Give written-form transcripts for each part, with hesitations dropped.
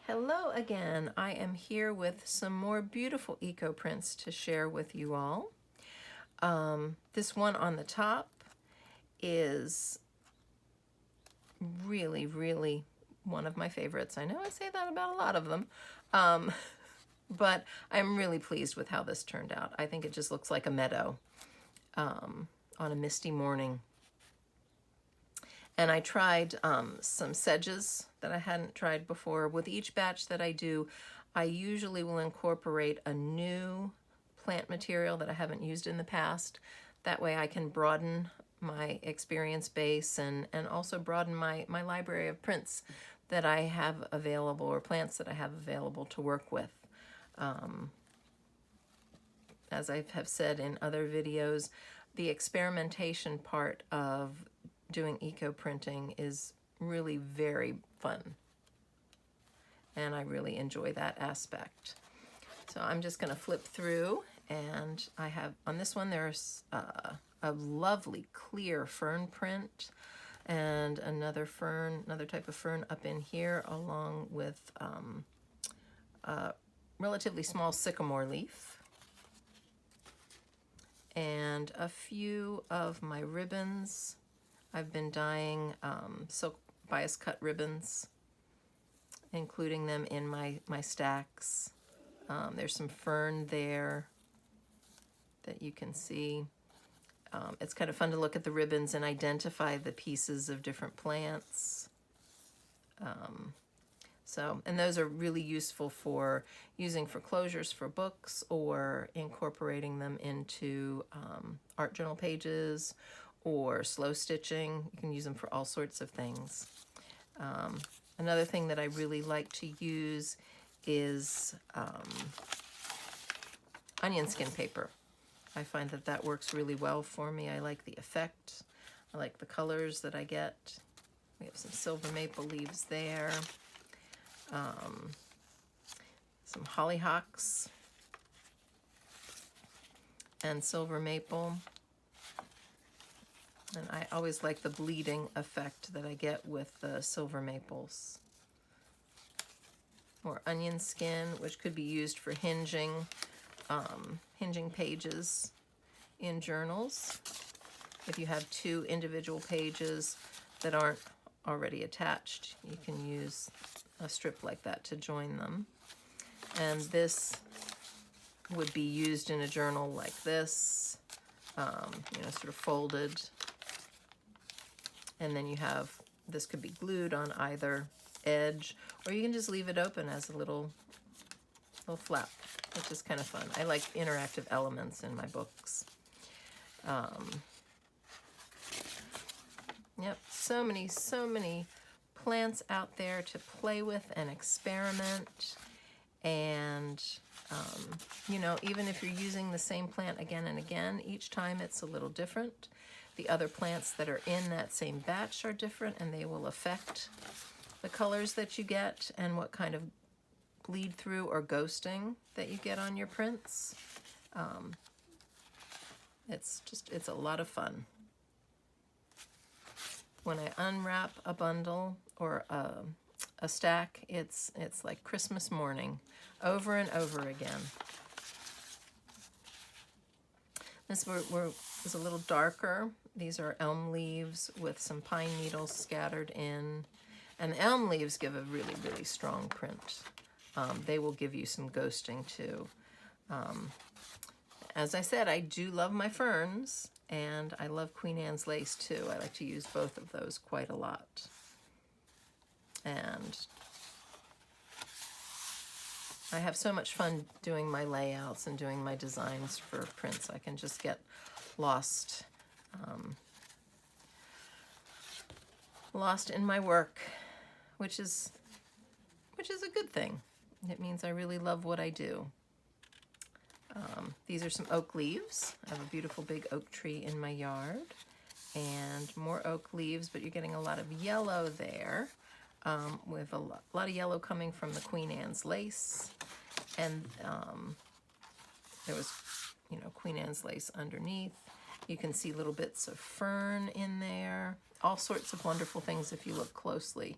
Hello again. I am here with some more beautiful eco prints to share with you all. This one on the top is really one of my favorites. I know I say that about a lot of them, but I'm really pleased with how this turned out. I think it just looks like a meadow on a misty morning. And I tried some sedges that I hadn't tried before. With each batch that I do, I usually will incorporate a new plant material that I haven't used in the past. That way I can broaden my experience base and also broaden my library of prints that I have available, or plants that I have available to work with. As I have said in other videos, the experimentation part of doing eco printing is really very fun, and I really enjoy that aspect. So I'm just going to flip through, and I have on this one there's a lovely clear fern print and another type of fern up in here, along with a relatively small sycamore leaf, and a few of my ribbons. I've been dyeing silk bias cut ribbons, including them in my stacks. There's some fern there that you can see. It's kind of fun to look at the ribbons and identify the pieces of different plants. And those are really useful for using for closures for books, or incorporating them into art journal pages, or slow stitching. You can use them for all sorts of things. Another thing that I really like to use is onion skin paper. I find that that works really well for me. I like the effect. I like the colors that I get. We have some silver maple leaves there. Some hollyhocks and silver maple. And I always like the bleeding effect that I get with the silver maples. More onion skin, which could be used for hinging pages in journals. If you have two individual pages that aren't already attached, you can use a strip like that to join them. And this would be used in a journal like this, sort of folded. And then you have, this could be glued on either edge, or you can just leave it open as a little flap, which is kind of fun. I like interactive elements in my books. Yep, so many plants out there to play with and experiment. And even if you're using the same plant again and again, each time it's a little different. The other plants that are in that same batch are different, and they will affect the colors that you get and what kind of bleed through or ghosting that you get on your prints. It's a lot of fun. When I unwrap a bundle or a stack, it's like Christmas morning, over and over again. This is a little darker. These are elm leaves with some pine needles scattered in. And the elm leaves give a really strong print. They will give you some ghosting too. As I said, I do love my ferns, and I love Queen Anne's lace too. I like to use both of those quite a lot. And I have so much fun doing my layouts and doing my designs for prints. I can just get lost in my work, which is a good thing. It means I really love what I do. These are some oak leaves. I have a beautiful big oak tree in my yard, and more oak leaves, but you're getting a lot of yellow there, with a lot of yellow coming from the Queen Anne's lace. And there was, Queen Anne's lace underneath. You can see little bits of fern in there. All sorts of wonderful things if you look closely.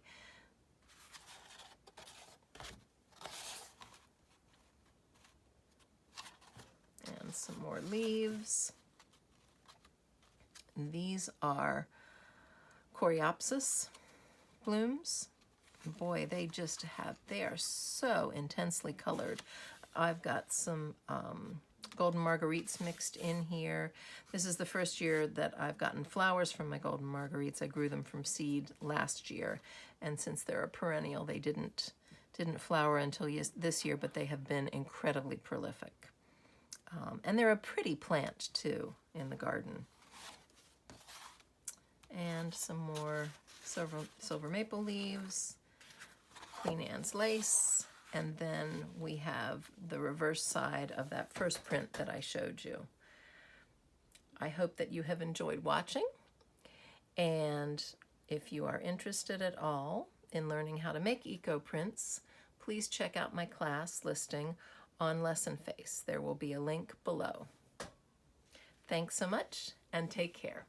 some more leaves. And these are Coreopsis blooms. Boy, they are so intensely colored. I've got some golden marguerites mixed in here. This is the first year that I've gotten flowers from my golden marguerites. I grew them from seed last year, and since they're a perennial, they didn't flower until this year, but they have been incredibly prolific. And they're a pretty plant too in the garden. And some more silver maple leaves, Queen Anne's lace, and then we have the reverse side of that first print that I showed you. I hope that you have enjoyed watching, and if you are interested at all in learning how to make eco prints, please check out my class listing on LessonFace. There will be a link below. Thanks so much, and take care.